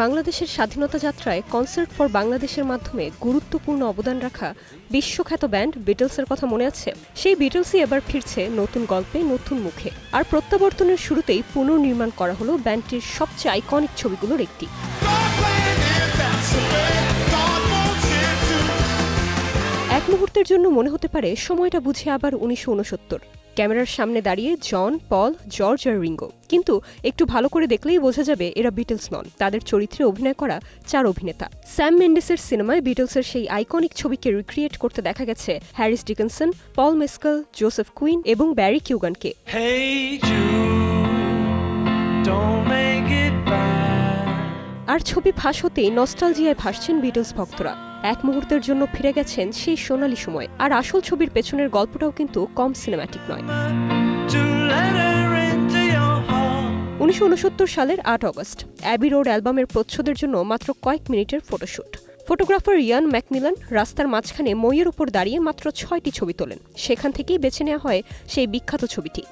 বাংলাদেশের স্বাধীনতা যাত্রায় কনসার্ট ফর বাংলাদেশের মাধ্যমে গুরুত্বপূর্ণ অবদান রাখা বিশ্বখ্যাত ব্যান্ড বিটলসের কথা মনে আছে? সেই বিটলসই এবার ফিরছে নতুন গল্পে, নতুন মুখে। আর প্রত্যাবর্তনের শুরুতেই পুনর্নির্মাণ করা হলো ব্যান্ডটির সবচেয়ে আইকনিক ছবিগুলোর একটি। এক মুহূর্তের জন্য মনে হতে পারে সময়টা বুঝে আবার 1969। ক্যামেরার সামনে দাঁড়িয়ে জন, পল, জর্জ আর রিঙ্গো। কিন্তু একটু ভালো করে দেখলেই বোঝা যাবে এরা বিটলস নন। তাদের চরিত্রে অভিনয় করা 4 অভিনেতা। স্যাম মেন্ডেসের সিনেমায় বিটলসের সেই আইকনিক ছবিকে রিক্রিয়েট করতে দেখা গেছে হ্যারিস ডিকিনসন, পল মেসকেল, জোসেফ কুইন এবং ব্যারি কিউগানকে। আর ছবি ফাঁস হতেই নস্টালজিয়ায় ভাসছেন বিটলস ভক্তরা। এক মুহূর্তের জন্য ফিরে গেছেন সেই সোনালী সময়। আর আসল ছবির পেছনের গল্পটাও কিন্তু কম সিনেম্যাটিক নয়। 1969 সালের 8 অগস্ট অ্যাবি রোড অ্যালবামের প্রচ্ছদের জন্য মাত্র কয়েক মিনিটের ফটোশুট। ফটোগ্রাফার ইয়ান ম্যাকমিলান রাস্তার মাঝখানে মইয়ের উপর দাঁড়িয়ে মাত্র 6টি ছবি তোলেন। সেখান থেকেই বেছে নেওয়া হয় সেই বিখ্যাত ছবিটি।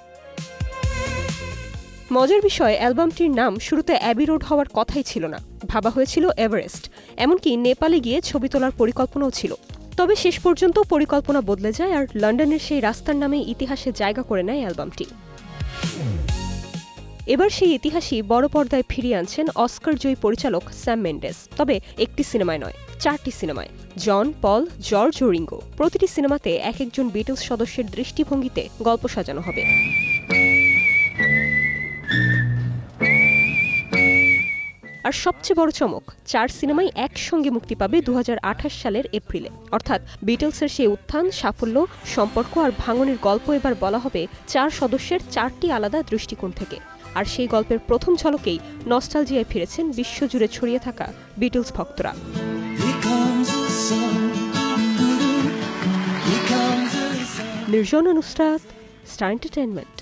মজার বিষয়, অ্যালবামটির নাম শুরুতে অ্যাবি রোড হওয়ার কথাই ছিল না, ভাবা হয়েছিল এভারেস্ট। এমনকি নেপালে গিয়ে ছবি তোলার পরিকল্পনাও ছিল। তবে শেষ পর্যন্ত পরিকল্পনা বদলে যায় আর লন্ডনের সেই রাস্তার নামে ইতিহাসে জায়গা করে নেয় অ্যালবামটি। এবার সেই ইতিহাসই বড় পর্দায় ফিরিয়ে আনছেন অস্কার জয়ী পরিচালক স্যাম মেন্ডেস। তবে একটি সিনেমায় নয়, 4টি সিনেমায়। জন, পল, জর্জ ও রিঙ্গো। প্রতিটি সিনেমাতে এক একজন বিটলস সদস্যের দৃষ্টিভঙ্গিতে গল্প সাজানো হবে। আর সবচেয়ে বড় চমক, 4 সিনেমাই একসঙ্গে মুক্তি পাবে 2028 সালের এপ্রিলে। অর্থাৎ বিটলসের সেই উত্থান, সাফল্য, সম্পর্ক আর ভাঙনের গল্প এবার বলা হবে 4 সদস্যের 4টি আলাদা দৃষ্টিকোণ থেকে। আর সেই গল্পের প্রথম ঝলকেই নস্টালজিয়ায় ফিরেছেন বিশ্বজুড়ে ছড়িয়ে থাকা বিটলস ভক্তরা। Nirjona Nusrat, star entertainment.